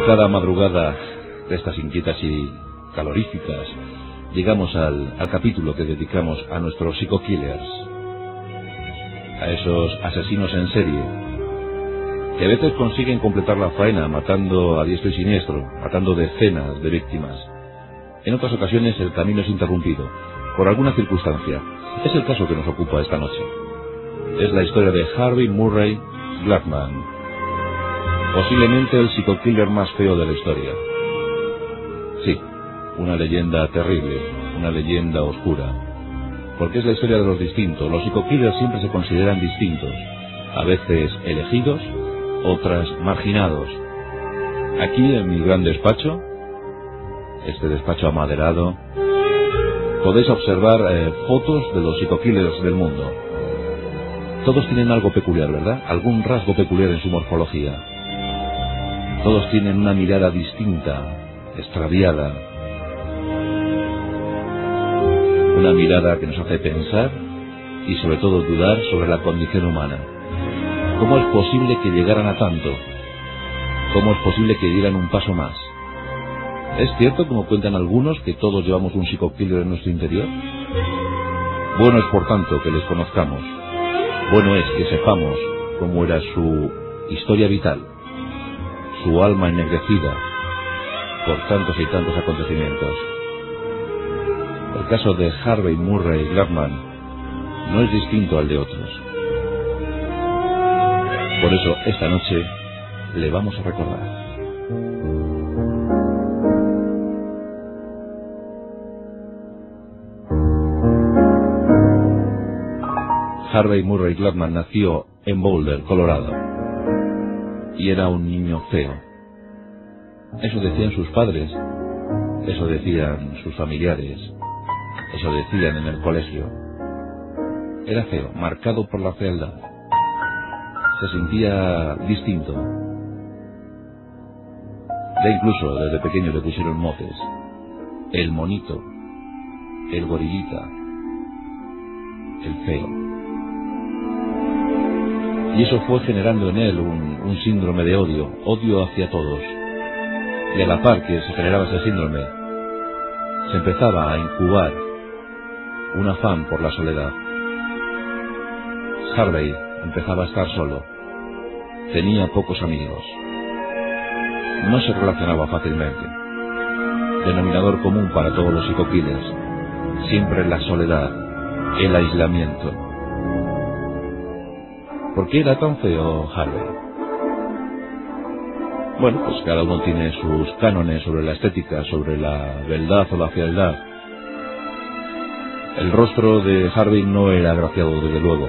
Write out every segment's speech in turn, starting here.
Cada madrugada de estas inquietas y caloríficas llegamos al capítulo que dedicamos a nuestros psico-killers, a esos asesinos en serie que a veces consiguen completar la faena matando a diestro y siniestro, matando decenas de víctimas. En otras ocasiones el camino es interrumpido por alguna circunstancia. Es el caso que nos ocupa esta noche. Es la historia de Harvey Murray Gladman, posiblemente el psico-killer más feo de la historia. Sí, una leyenda terrible, una leyenda oscura, porque es la historia de los distintos. Los psico-killers siempre se consideran distintos, a veces elegidos, otras marginados. Aquí en mi gran despacho, este despacho amaderado, podéis observar fotos de los psico-killers del mundo. Todos tienen algo peculiar, ¿verdad? Algún rasgo peculiar en su morfología. Todos tienen una mirada distinta, extraviada. Una mirada que nos hace pensar y sobre todo dudar sobre la condición humana. ¿Cómo es posible que llegaran a tanto? ¿Cómo es posible que dieran un paso más? ¿Es cierto, como cuentan algunos, que todos llevamos un psico-killer en nuestro interior? Bueno es, por tanto, que les conozcamos. Bueno es que sepamos cómo era su historia vital, su alma ennegrecida por tantos y tantos acontecimientos. El caso de Harvey Murray Gladman no es distinto al de otros. Por eso, esta noche le vamos a recordar. Harvey Murray Gladman nació en Boulder, Colorado, y era un niño feo. Eso decían sus padres, eso decían sus familiares, eso decían en el colegio. Era feo, marcado por la fealdad. Se sentía distinto. Ya incluso desde pequeño le pusieron motes: el monito, el gorilita, el feo. Y eso fue generando en él un síndrome de odio hacia todos. Y a la par que se generaba ese síndrome, se empezaba a incubar un afán por la soledad. Harvey empezaba a estar solo. Tenía pocos amigos. No se relacionaba fácilmente. Denominador común para todos los psico-killers: siempre la soledad, el aislamiento. ¿Por qué era tan feo Harvey? Bueno, pues cada uno tiene sus cánones sobre la estética, sobre la beldad o la fealdad. El rostro de Harvey no era agraciado, desde luego.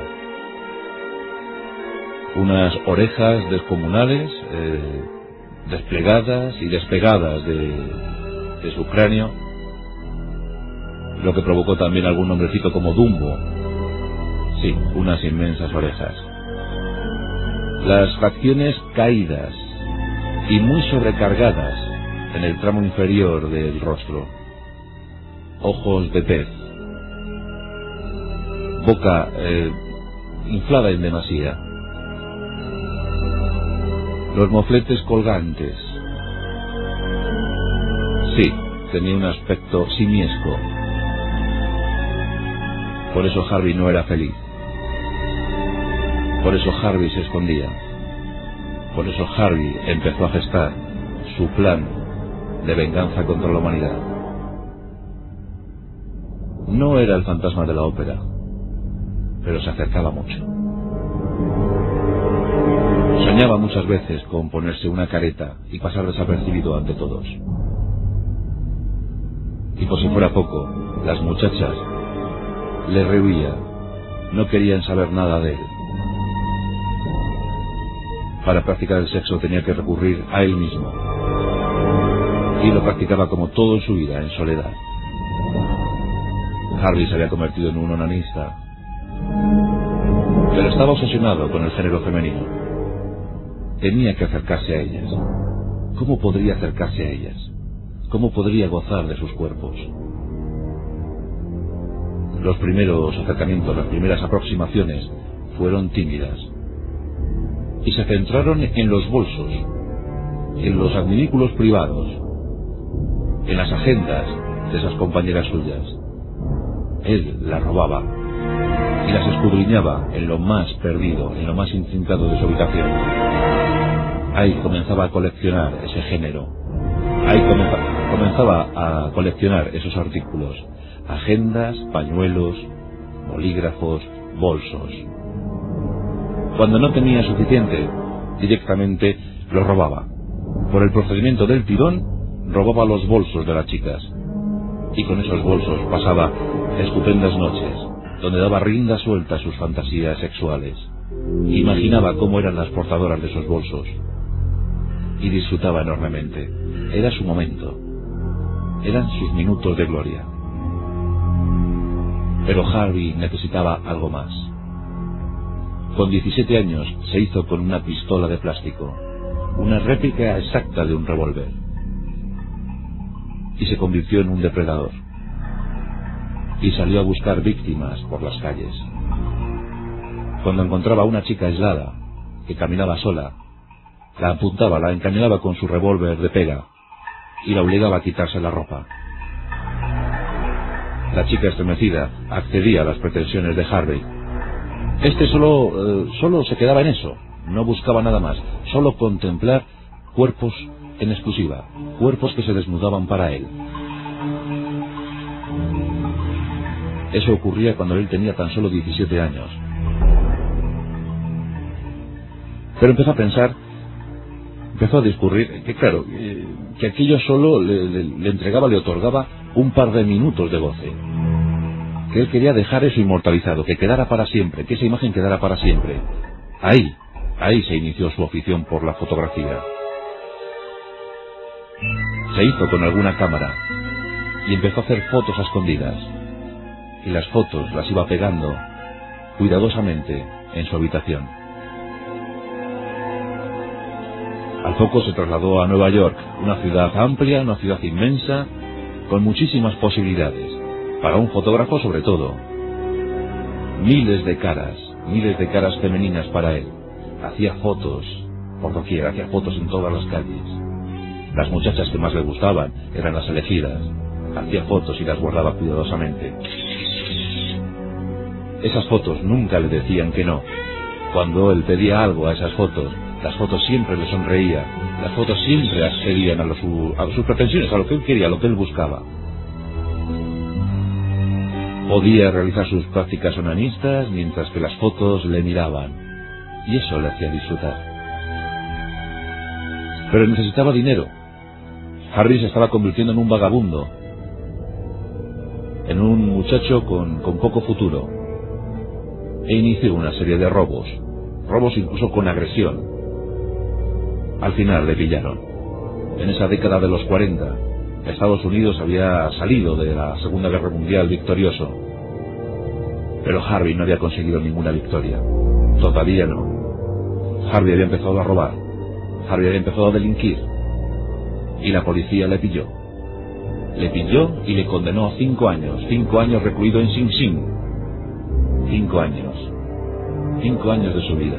Unas orejas descomunales, desplegadas y despegadas de su cráneo, lo que provocó también algún nombrecito como Dumbo. Sí, unas inmensas orejas. Las facciones caídas y muy sobrecargadas en el tramo inferior del rostro. Ojos de pez. Boca inflada en demasía. Los mofletes colgantes. Sí, tenía un aspecto simiesco. Por eso Harvey no era feliz. Por eso Harvey se escondía. Por eso Harvey empezó a gestar su plan de venganza contra la humanidad. No era el fantasma de la ópera, pero se acercaba mucho. Soñaba muchas veces con ponerse una careta y pasar desapercibido ante todos. Y por si fuera poco, las muchachas le rehuían, no querían saber nada de él. Para practicar el sexo tenía que recurrir a él mismo. Y lo practicaba como todo en su vida, en soledad. Harvey se había convertido en un onanista. Pero estaba obsesionado con el género femenino. Tenía que acercarse a ellas. ¿Cómo podría acercarse a ellas? ¿Cómo podría gozar de sus cuerpos? Los primeros acercamientos, las primeras aproximaciones fueron tímidas. Y se centraron en los bolsos, en los adminículos privados, en las agendas de esas compañeras suyas. Él las robaba y las escudriñaba en lo más perdido, en lo más intrincado de su habitación. Ahí comenzaba a coleccionar ese género. Ahí comenzaba a coleccionar esos artículos: agendas, pañuelos, bolígrafos, bolsos. Cuando no tenía suficiente, directamente los robaba. Por el procedimiento del tirón, robaba los bolsos de las chicas. Y con esos bolsos pasaba estupendas noches, donde daba rienda suelta a sus fantasías sexuales. Imaginaba cómo eran las portadoras de esos bolsos. Y disfrutaba enormemente. Era su momento. Eran sus minutos de gloria. Pero Harvey necesitaba algo más. Con 17 años se hizo con una pistola de plástico, una réplica exacta de un revólver, y se convirtió en un depredador. Y salió a buscar víctimas por las calles. Cuando encontraba a una chica aislada, que caminaba sola, la apuntaba, la encañonaba con su revólver de pega y la obligaba a quitarse la ropa. La chica estremecida accedía a las pretensiones de Harvey. Este solo se quedaba en eso, no buscaba nada más, solo contemplar cuerpos en exclusiva, cuerpos que se desnudaban para él. Eso ocurría cuando él tenía tan solo 17 años. Pero empezó a pensar, empezó a discurrir que claro, que aquello solo le entregaba, le otorgaba un par de minutos de goce. Que él quería dejar eso inmortalizado, que quedara para siempre, que esa imagen quedara para siempre. Ahí se inició su afición por la fotografía. Se hizo con alguna cámara y empezó a hacer fotos a escondidas. Y las fotos las iba pegando cuidadosamente en su habitación. Al poco se trasladó a Nueva York, una ciudad amplia, una ciudad inmensa, con muchísimas posibilidades, para un fotógrafo sobre todo. Miles de caras femeninas para él. Hacía fotos por doquier, hacía fotos en todas las calles. Las muchachas que más le gustaban eran las elegidas. Hacía fotos y las guardaba cuidadosamente. Esas fotos nunca le decían que no. Cuando él pedía algo a esas fotos, las fotos siempre le sonreían. Las fotos siempre accedían a sus pretensiones, a lo que él quería, a lo que él buscaba. Podía realizar sus prácticas onanistas mientras que las fotos le miraban, y eso le hacía disfrutar. Pero necesitaba dinero. Harvey se estaba convirtiendo en un vagabundo, en un muchacho con poco futuro, e inició una serie de robos incluso con agresión. Al final le pillaron. En esa década de los 40, Estados Unidos había salido de la Segunda Guerra Mundial victorioso, pero Harvey no había conseguido ninguna victoria. Todavía no. Harvey había empezado a robar, Harvey había empezado a delinquir, y la policía le pilló. Le pilló y le condenó a 5 años, 5 años recluido en Sing Sing. 5 años. 5 años de su vida.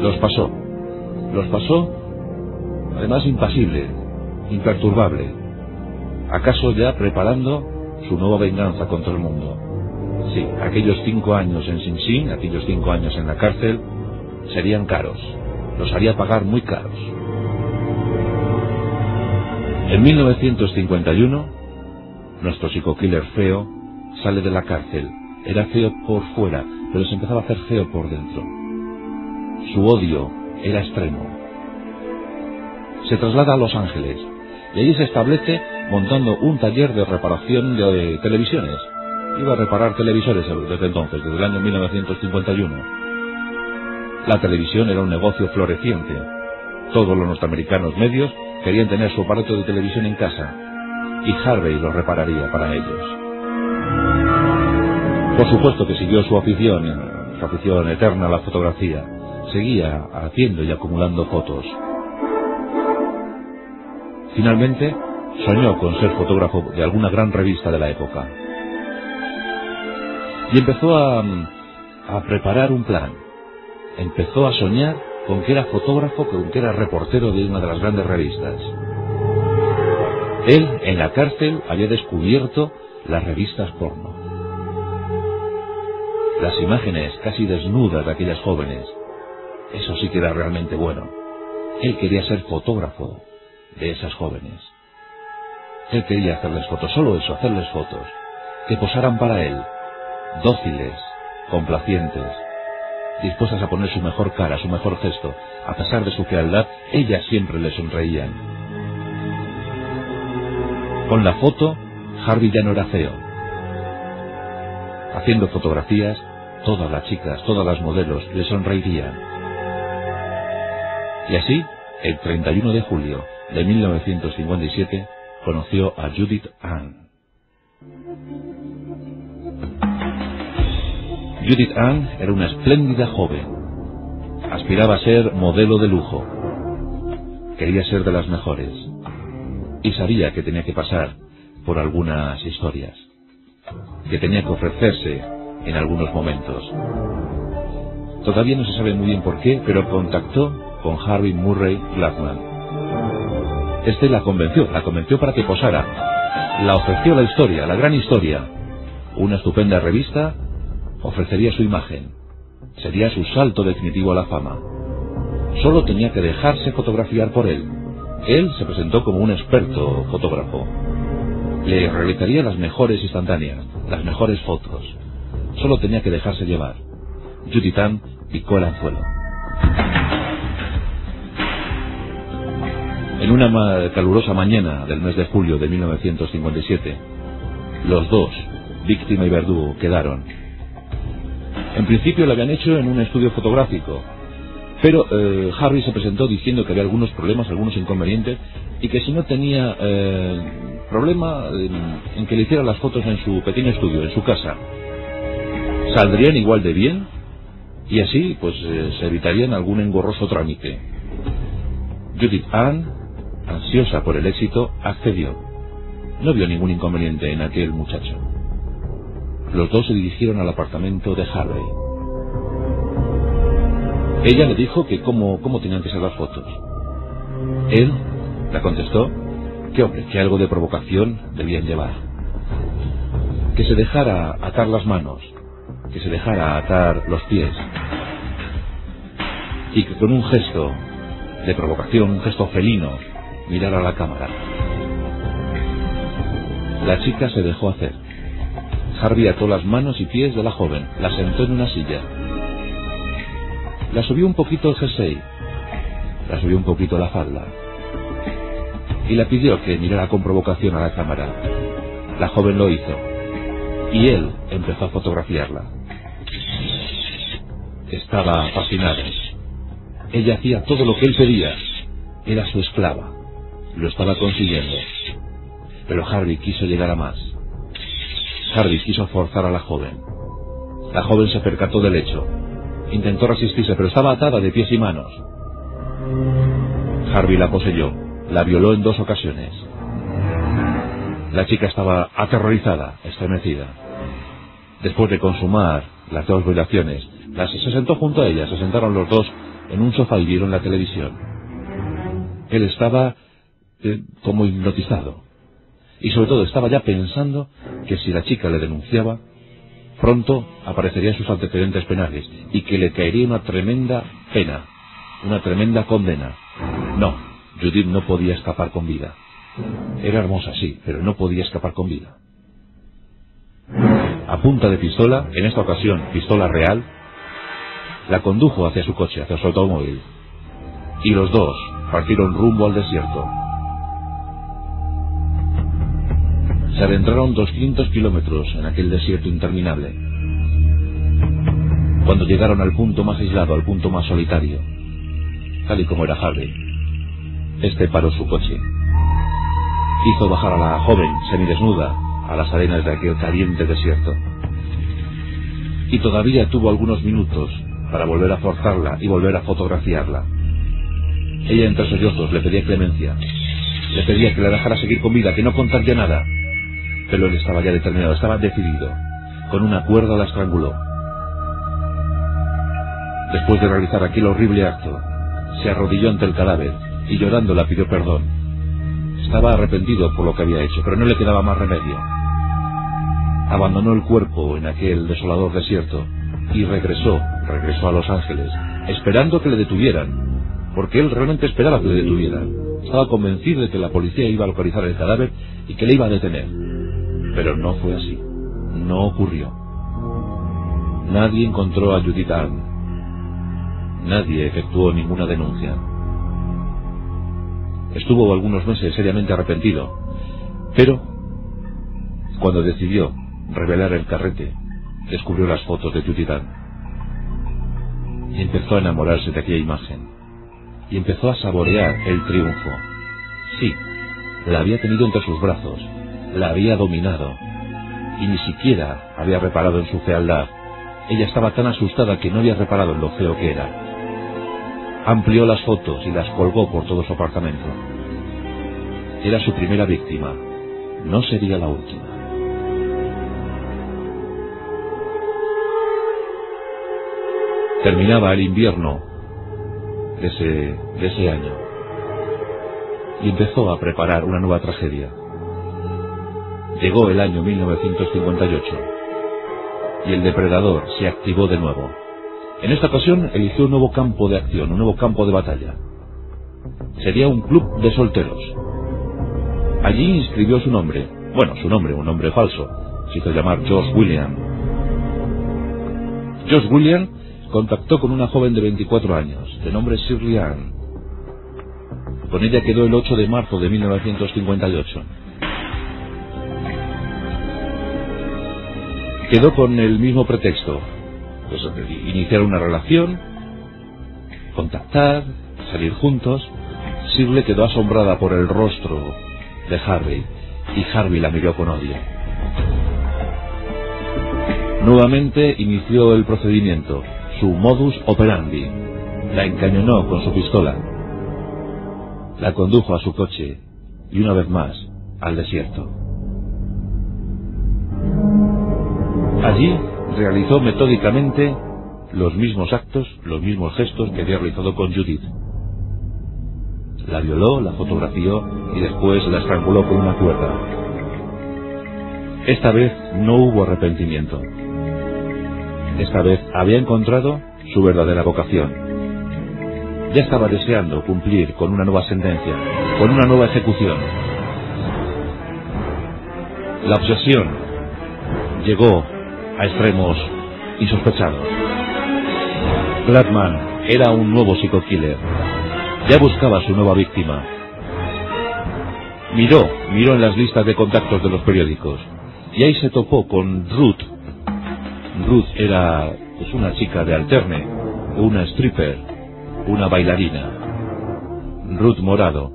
Los pasó, además impasible, imperturbable, acaso ya preparando su nueva venganza contra el mundo. Sí, aquellos 5 años en Sing Sing, aquellos 5 años en la cárcel, serían caros, los haría pagar muy caros. En 1951, nuestro psico-killer feo sale de la cárcel. Era feo por fuera, pero se empezaba a hacer feo por dentro. Su odio era extremo. Se traslada a Los Ángeles y allí se establece montando un taller de reparación de televisiones. Iba a reparar televisores desde entonces, desde el año 1951. La televisión era un negocio floreciente. Todos los norteamericanos medios querían tener su aparato de televisión en casa, y Harvey lo repararía para ellos. Por supuesto que siguió su afición eterna a la fotografía. Seguía haciendo y acumulando fotos. Finalmente, soñó con ser fotógrafo de alguna gran revista de la época. Y empezó a preparar un plan. Empezó a soñar con que era fotógrafo, con que era reportero de una de las grandes revistas. Él, en la cárcel, había descubierto las revistas porno. Las imágenes casi desnudas de aquellas jóvenes. Eso sí que era realmente bueno. Él quería ser fotógrafo de esas jóvenes. Él quería hacerles fotos, solo eso, hacerles fotos. Que posaran para él, dóciles, complacientes, dispuestas a poner su mejor cara, su mejor gesto. A pesar de su fealdad, ellas siempre le sonreían. Con la foto, Harvey ya no era feo. Haciendo fotografías, todas las chicas, todas las modelos le sonreirían. Y así, el 31 de julio de 1957, conoció a Judith Ann. Judith Ann era una espléndida joven. Aspiraba a ser modelo de lujo. Quería ser de las mejores. Y sabía que tenía que pasar por algunas historias. Que tenía que ofrecerse en algunos momentos. Todavía no se sabe muy bien por qué, pero contactó con Harvey Murray Glassman. Este la convenció para que posara. La ofreció la historia, la gran historia. Una estupenda revista ofrecería su imagen. Sería su salto definitivo a la fama. Solo tenía que dejarse fotografiar por él. Él se presentó como un experto fotógrafo. Le realizaría las mejores instantáneas, las mejores fotos. Solo tenía que dejarse llevar. Judith Ann picó el anzuelo. En una calurosa mañana del mes de julio de 1957, los dos, víctima y verdugo, quedaron. En principio lo habían hecho en un estudio fotográfico, pero Harvey se presentó diciendo que había algunos problemas, algunos inconvenientes, y que si no tenía problema en que le hicieran las fotos en su pequeño estudio, en su casa, saldrían igual de bien, y así pues se evitarían algún engorroso trámite. Judith Ann, ansiosa por el éxito, accedió. No vio ningún inconveniente en aquel muchacho. Los dos se dirigieron al apartamento de Harvey. Ella le dijo que cómo tenían que ser las fotos. Él la contestó que hombre, que algo de provocación debían llevar. Que se dejara atar las manos, que se dejara atar los pies, y que con un gesto de provocación, un gesto felino, mirara a la cámara. La chica se dejó hacer. Harvey ató las manos y pies de la joven, la sentó en una silla. La subió un poquito el jersey, la subió un poquito la falda, y le pidió que mirara con provocación a la cámara. La joven lo hizo, y él empezó a fotografiarla. Estaba fascinado. Ella hacía todo lo que él pedía. Era su esclava. Lo estaba consiguiendo. Pero Harvey quiso llegar a más. Harvey quiso forzar a la joven. La joven se percató del hecho. Intentó resistirse, pero estaba atada de pies y manos. Harvey la poseyó. La violó en 2 ocasiones. La chica estaba aterrorizada, estremecida. Después de consumar las 2 violaciones, se sentó junto a ella. Se sentaron los dos en un sofá y vieron la televisión. Él estaba como hipnotizado. Y sobre todo estaba ya pensando que si la chica le denunciaba, pronto aparecerían sus antecedentes penales y que le caería una tremenda pena, una tremenda condena. No, Judith no podía escapar con vida. Era hermosa, sí, pero no podía escapar con vida. A punta de pistola, en esta ocasión pistola real, la condujo hacia su coche, hacia su automóvil, y los dos partieron rumbo al desierto. Se adentraron 200 kilómetros en aquel desierto interminable. Cuando llegaron al punto más aislado, al punto más solitario, tal y como era Harvey, este paró su coche. Hizo bajar a la joven semidesnuda a las arenas de aquel caliente desierto. Y todavía tuvo algunos minutos para volver a forzarla y volver a fotografiarla. Ella entre sollozos le pedía clemencia. Le pedía que la dejara seguir con vida, que no contaría nada. Pero él estaba ya determinado, estaba decidido. Con una cuerda la estranguló. Después de realizar aquel horrible acto, se arrodilló ante el cadáver y llorándola pidió perdón. Estaba arrepentido por lo que había hecho, pero no le quedaba más remedio. Abandonó el cuerpo en aquel desolador desierto y regresó a Los Ángeles, esperando que le detuvieran, porque él realmente esperaba que le detuvieran. Estaba convencido de que la policía iba a localizar el cadáver y que le iba a detener. Pero no fue así. No ocurrió. Nadie encontró a Judith Ann. Nadie efectuó ninguna denuncia. Estuvo algunos meses seriamente arrepentido, pero cuando decidió revelar el carrete, descubrió las fotos de Judith Ann y empezó a enamorarse de aquella imagen y empezó a saborear el triunfo. Sí, la había tenido entre sus brazos, la había dominado y ni siquiera había reparado en su fealdad. Ella estaba tan asustada que no había reparado en lo feo que era. Amplió las fotos y las colgó por todo su apartamento. Era su primera víctima. No sería la última. Terminaba el invierno de ese año y empezó a preparar una nueva tragedia. Llegó el año 1958 y el depredador se activó de nuevo. En esta ocasión eligió un nuevo campo de acción, un nuevo campo de batalla. Sería un club de solteros. Allí inscribió su nombre. Bueno, su nombre, un nombre falso. Se hizo llamar George William. George William contactó con una joven de 24 años, de nombre Shirley Ann. Con ella quedó el 8 de marzo de 1958. Quedó con el mismo pretexto. Pues iniciar una relación, contactar, salir juntos. Shirley quedó asombrada por el rostro de Harvey y Harvey la miró con odio. Nuevamente inició el procedimiento, su modus operandi. La encañonó con su pistola, la condujo a su coche y una vez más al desierto. Allí realizó metódicamente los mismos actos, los mismos gestos que había realizado con Judith. La violó, la fotografió y después la estranguló con una cuerda. Esta vez no hubo arrepentimiento. Esta vez había encontrado su verdadera vocación. Ya estaba deseando cumplir con una nueva sentencia, con una nueva ejecución. La obsesión llegó a extremos insospechados. Gladman era un nuevo psico-killer. Ya buscaba a su nueva víctima. Miró en las listas de contactos de los periódicos y ahí se topó con Ruth. Ruth era pues una chica de alterne, una stripper, una bailarina. Ruth Morado.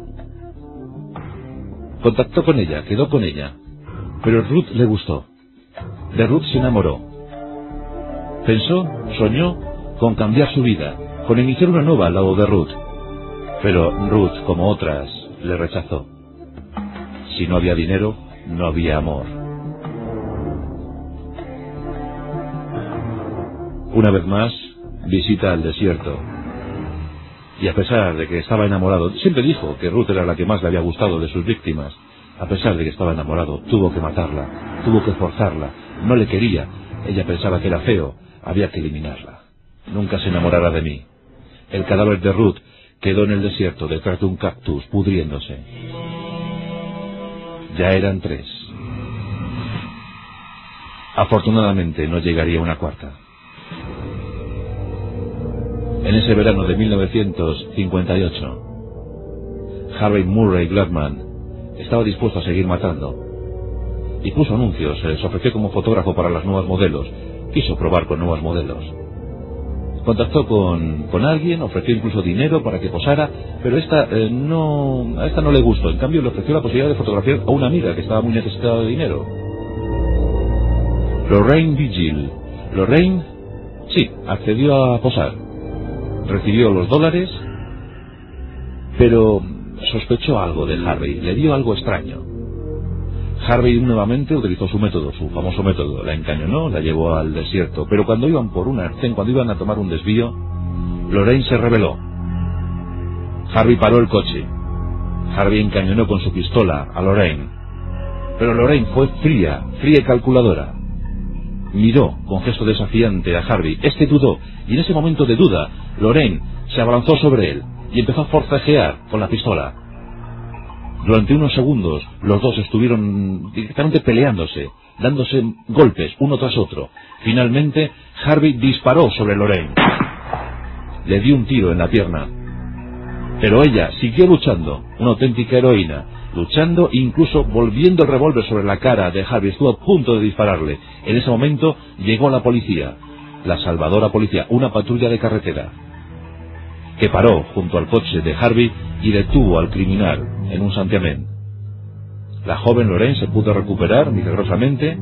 Contactó con ella, quedó con ella, pero Ruth le gustó. De Ruth se enamoró. Pensó, soñó con cambiar su vida, con iniciar una nueva al lado de Ruth. Pero Ruth, como otras, le rechazó. Si no había dinero, no había amor. Una vez más, visita al desierto. Y a pesar de que estaba enamorado, siempre dijo que Ruth era la que más le había gustado de sus víctimas. A pesar de que estaba enamorado, tuvo que matarla, tuvo que forzarla. No le quería, ella pensaba que era feo, había que eliminarla. Nunca se enamorará de mí. El cadáver de Ruth quedó en el desierto detrás de un cactus, pudriéndose. Ya eran 3. Afortunadamente no llegaría una cuarta. En ese verano de 1958, Harvey Murray Gladman estaba dispuesto a seguir matando. Y puso anuncios, se ofreció como fotógrafo para las nuevas modelos. Quiso probar con nuevos modelos. Contactó con alguien, ofreció incluso dinero para que posara, pero a esta no le gustó. En cambio le ofreció la posibilidad de fotografiar a una amiga que estaba muy necesitada de dinero. Lorraine Vigil. Lorraine, sí, accedió a posar. Recibió los $, pero sospechó algo de Harvey, le dio algo extraño. Harvey nuevamente utilizó su método, su famoso método. La encañonó, la llevó al desierto, pero cuando iban por un arcén, cuando iban a tomar un desvío, Lorraine se rebeló. Harvey paró el coche. Harvey encañonó con su pistola a Lorraine. Pero Lorraine fue fría y calculadora. Miró con gesto desafiante a Harvey. Este dudó, y en ese momento de duda, Lorraine se abalanzó sobre él y empezó a forcejear con la pistola. Durante unos segundos, los dos estuvieron directamente peleándose, dándose golpes uno tras otro. Finalmente, Harvey disparó sobre Lorraine. Le dio un tiro en la pierna. Pero ella siguió luchando, una auténtica heroína, luchando e incluso volviendo el revólver sobre la cara de Harvey. Estuvo a punto de dispararle. En ese momento llegó la policía, la salvadora policía, una patrulla de carretera, que paró junto al coche de Harvey y detuvo al criminal en un santiamén. La joven Lorraine se pudo recuperar milagrosamente,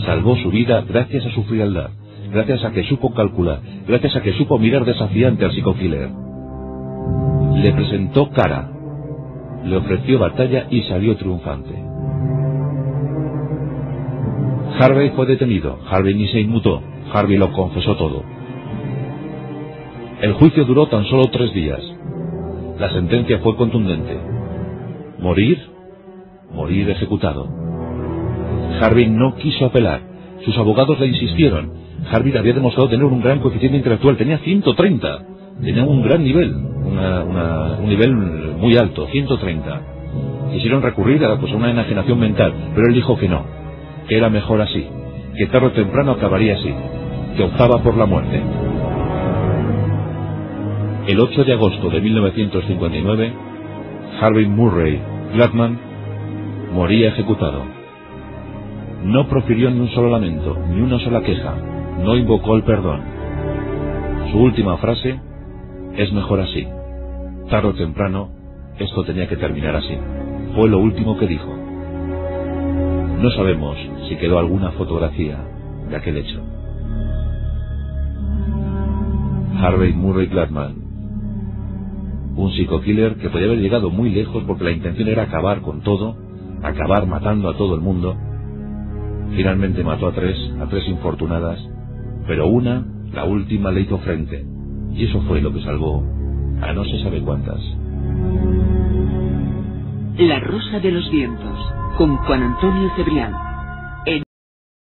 salvó su vida gracias a su frialdad, gracias a que supo calcular, gracias a que supo mirar desafiante al psicokiller. Le presentó cara, le ofreció batalla y salió triunfante. Harvey fue detenido. Harvey ni se inmutó. Harvey lo confesó todo. El juicio duró tan solo 3 días. La sentencia fue contundente. Morir ejecutado. Harvey no quiso apelar. Sus abogados le insistieron. Harvey había demostrado tener un gran coeficiente intelectual. Tenía 130. Tenía un gran nivel. Un nivel muy alto. 130. Quisieron recurrir a una enajenación mental, pero él dijo que no, que era mejor así, que tarde o temprano acabaría así, que optaba por la muerte. El 8 de agosto de 1959, Harvey Murray Gladman moría ejecutado. No profirió ni un solo lamento, ni una sola queja, no invocó el perdón. Su última frase: es mejor así. Tarde o temprano, esto tenía que terminar así. Fue lo último que dijo. No sabemos si quedó alguna fotografía de aquel hecho. Harvey Murray Gladman, un psicokiller que podía haber llegado muy lejos porque la intención era acabar con todo, acabar matando a todo el mundo. Finalmente mató a tres infortunadas, pero una, la última, le hizo frente, y eso fue lo que salvó a no se sabe cuántas. La Rosa de los Vientos, con Juan Antonio Cebrián.